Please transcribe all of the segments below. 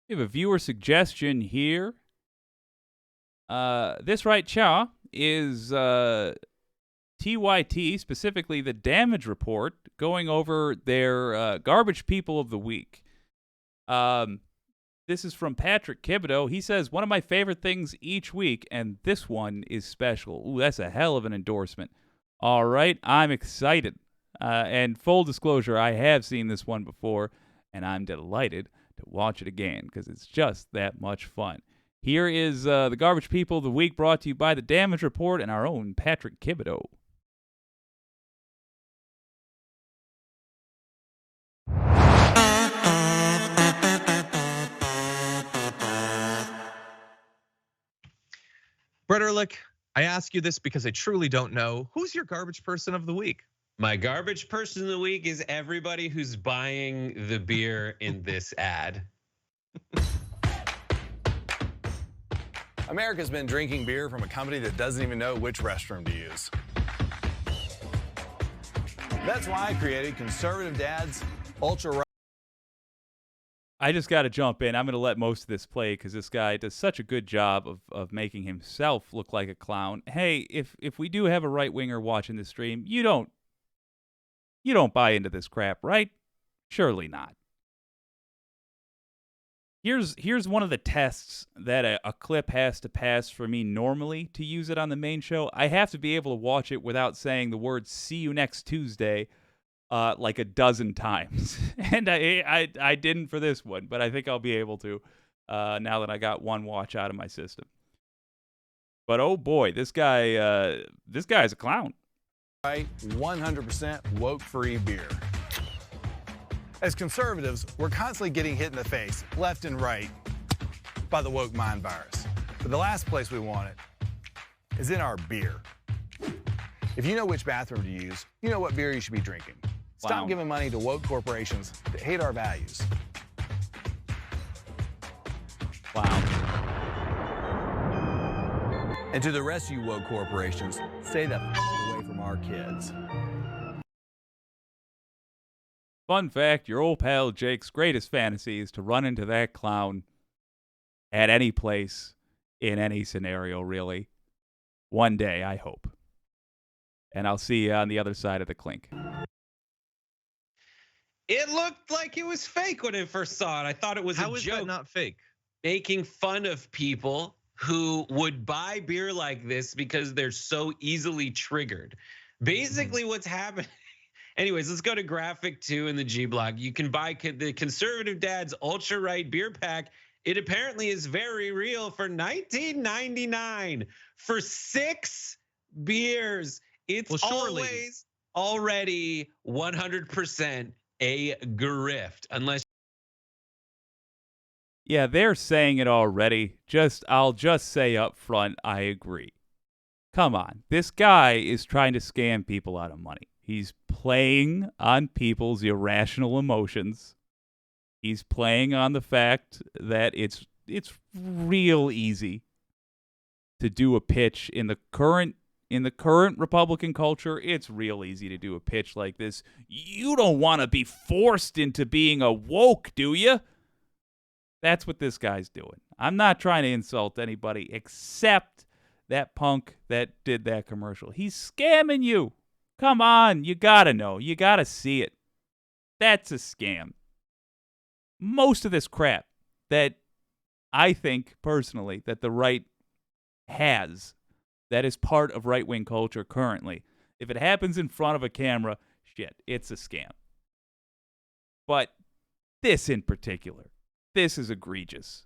We have a viewer suggestion here. This right cha is TYT, specifically the Damage Report, going over their Garbage People of the Week. This is from Patrick Quibodeaux. He says, one of my favorite things each week, and this one is special. Ooh, that's a hell of an endorsement. All right, I'm excited. And full disclosure, I have seen this one before, and I'm delighted to watch it again because it's just that much fun. Here is the Garbage People of the Week, brought to you by the Damage Report and our own Patrick Quibodeaux. Brett Ehrlich, I ask you this because I truly don't know. Who's your garbage person of the week? My garbage person of the week is everybody who's buying the beer in this ad. America's been drinking beer from a company that doesn't even know which restroom to use. That's why I created Conservative Dad's Ultra. I just got to jump in. I'm going to let most of this play because this guy does such a good job of making himself look like a clown. Hey, if we do have a right winger watching this stream, you don't buy into this crap, right? Surely not. Here's one of the tests that a clip has to pass for me normally to use it on the main show. I have to be able to watch it without saying the word "see you next Tuesday" like a dozen times, and I didn't for this one, but I think I'll be able to now that I got one watch out of my system. But oh boy, this guy's a clown. Right, 100% woke-free beer. As conservatives, we're constantly getting hit in the face, left and right, by the woke mind virus. But the last place we want it is in our beer. If you know which bathroom to use, you know what beer you should be drinking. Stop Wow. giving money to woke corporations that hate our values. Wow. And to the rest of you woke corporations, stay the away from our kids. Fun fact, your old pal Jake's greatest fantasy is to run into that clown at any place, in any scenario, really. One day, I hope. And I'll see you on the other side of the clink. It looked like it was fake when I first saw it. I thought it was How a is joke, that not fake? making fun of people who would buy beer like this because they're so easily triggered. Basically, what's happening. Anyways, let's go to graphic 2 in the G Block. You can buy the Conservative Dad's Ultra Right beer pack. It apparently is very real for $19.99 for 6 beers. It's Well, surely. always already 100% a grift, unless. Yeah, they're saying it already. I'll just say up front, I agree. Come on. This guy is trying to scam people out of money. He's playing on people's irrational emotions. He's playing on the fact that it's real easy to do a pitch in the current Republican culture. It's real easy to do a pitch like this. You don't want to be forced into being a woke, do you? That's what this guy's doing. I'm not trying to insult anybody except that punk that did that commercial. He's scamming you. Come on, you gotta know. You gotta see it. That's a scam. Most of this crap that I think personally that the right has, that is part of right-wing culture currently, if it happens in front of a camera, shit, it's a scam. But this in particular, this is egregious.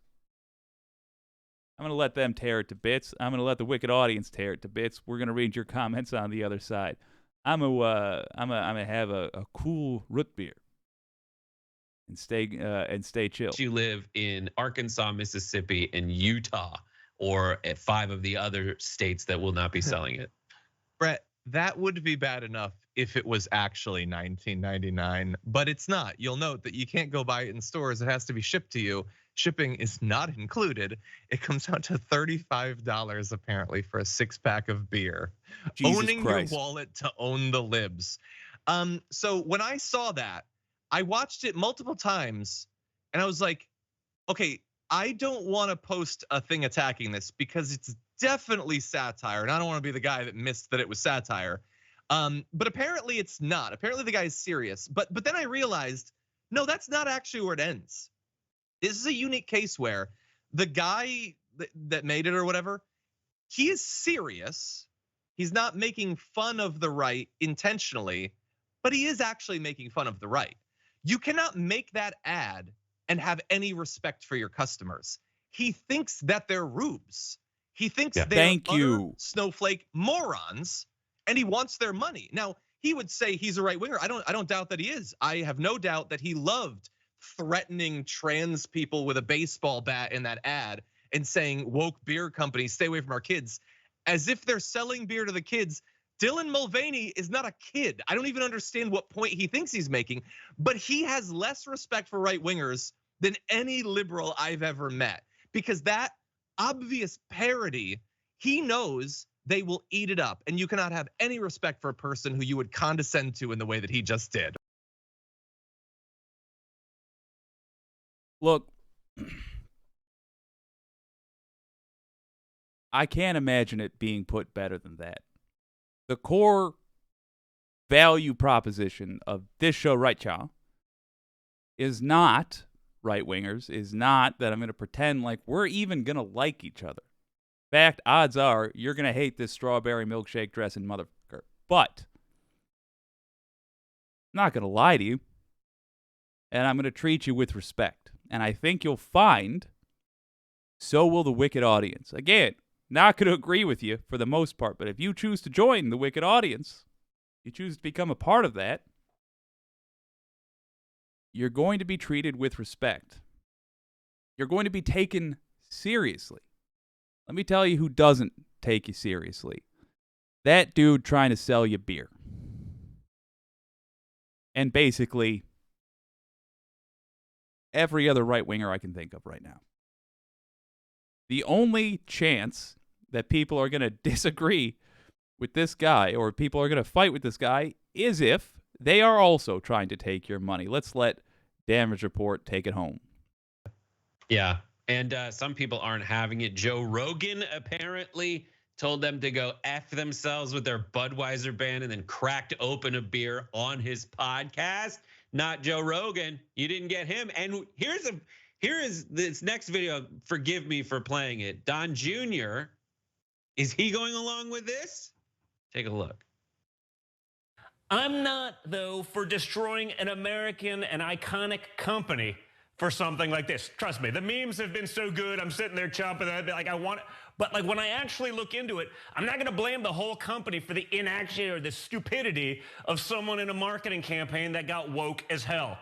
I'm going to let them tear it to bits. I'm going to let the wicked audience tear it to bits. We're going to read your comments on the other side. I'm gonna have a cool root beer and stay chill. You live in Arkansas, Mississippi, and Utah, or at 5 of the other states that will not be selling it. Brett, that would be bad enough if it was actually $19.99, but it's not. You'll note that you can't go buy it in stores. It has to be shipped to you. Shipping is not included. It comes out to $35 apparently for a 6-pack of beer. Jesus Owning Christ. your wallet to own the libs. So when I saw that, I watched it multiple times and I was like, okay, I don't want to post a thing attacking this because it's definitely satire, and I don't want to be the guy that missed that it was satire. But apparently it's not. Apparently the guy is serious. But then I realized, no, that's not actually where it ends. This is a unique case where the guy that made it or whatever, he is serious. He's not making fun of the right intentionally, but he is actually making fun of the right. You cannot make that ad and have any respect for your customers. He thinks that they're rubes. He thinks they're utter snowflake morons, and he wants their money. Now, he would say he's a right winger. I don't doubt that he is. I have no doubt that he loved threatening trans people with a baseball bat in that ad and saying woke beer companies stay away from our kids, as if they're selling beer to the kids. Dylan Mulvaney is not a kid. I don't even understand what point he thinks he's making, but he has less respect for right wingers than any liberal I've ever met, because that obvious parody, he knows they will eat it up, and you cannot have any respect for a person who you would condescend to in the way that he just did. Look, I can't imagine it being put better than that. The core value proposition of this show, right, y'all, is not right wingers, is not that I'm going to pretend like we're even going to like each other. In fact, odds are you're going to hate this strawberry milkshake dressing motherfucker. But I'm not going to lie to you, and I'm going to treat you with respect. And I think you'll find so will the wicked audience. Again, not going to agree with you for the most part, but if you choose to join the wicked audience, you choose to become a part of that, you're going to be treated with respect. You're going to be taken seriously. Let me tell you who doesn't take you seriously. That dude trying to sell you beer. And basically every other right winger I can think of right now. The only chance that people are going to disagree with this guy or people are going to fight with this guy is if they are also trying to take your money. Let's let Damage Report take it home. Yeah, and some people aren't having it. Joe Rogan apparently told them to go F themselves with their Budweiser ban and then cracked open a beer on his podcast. Not Joe Rogan. You didn't get him. And here is this next video. Forgive me for playing it. Don Jr., is he going along with this? Take a look. I'm not, though, for destroying an American and iconic company for something like this. Trust me, the memes have been so good. I'm sitting there chomping at it, like I want it. But like when I actually look into it, I'm not gonna blame the whole company for the inaction or the stupidity of someone in a marketing campaign that got woke as hell.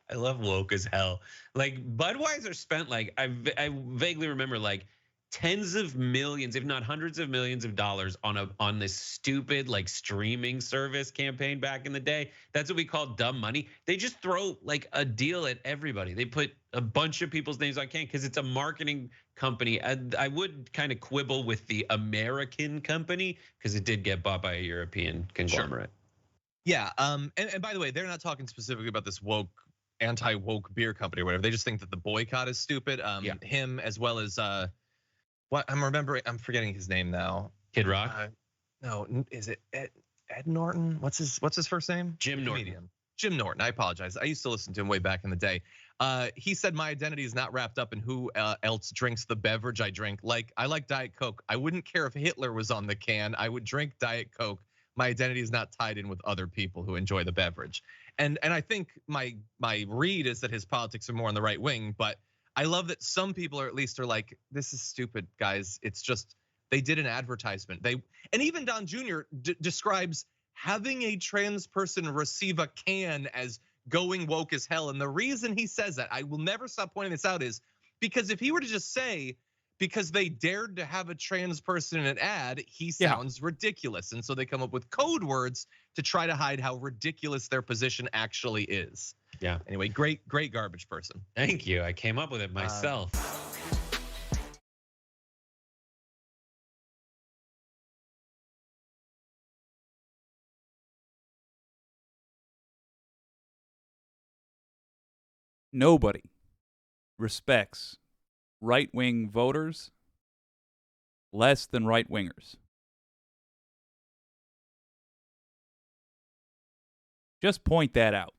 I love woke as hell. Like Budweiser spent like, I vaguely remember like tens of millions, if not hundreds of millions of dollars on this stupid like streaming service campaign back in the day. That's what we call dumb money. They just throw like a deal at everybody. They put a bunch of people's names on can because it's a marketing company. I would kind of quibble with the American company because it did get bought by a European conglomerate. Sure. Yeah, and by the way, they're not talking specifically about this woke, anti-woke beer company or whatever. They just think that the boycott is stupid. Yeah. Him as well as what I'm forgetting his name now. Kid Rock? No, is it Ed Norton? What's his first name? Jim Norton. Jim Norton. I apologize. I used to listen to him way back in the day. He said my identity is not wrapped up in who else drinks the beverage I drink. Like I like Diet Coke. I wouldn't care if Hitler was on the can. I would drink Diet Coke. My identity is not tied in with other people who enjoy the beverage. And I think my read is that his politics are more on the right wing, but I love that some people are like, this is stupid, guys. It's just, they did an advertisement. And even Don Jr. describes having a trans person receive a can as going woke as hell. And the reason he says that, I will never stop pointing this out, is because if he were to just say, because they dared to have a trans person in an ad, he sounds ridiculous. And so they come up with code words to try to hide how ridiculous their position actually is. Yeah. Anyway, great garbage person. Thank you. I came up with it myself. Nobody respects right-wing voters less than right-wingers. Just point that out.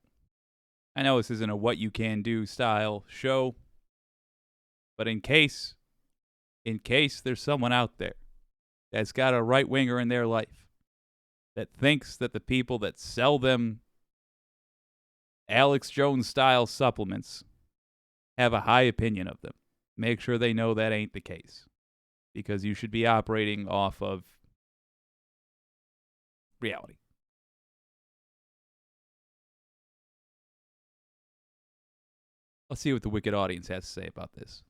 I know this isn't a what you can do style show, but in case there's someone out there that's got a right-winger in their life that thinks that the people that sell them Alex Jones style supplements have a high opinion of them, make sure they know that ain't the case, because you should be operating off of reality. Let's see what the wicked audience has to say about this.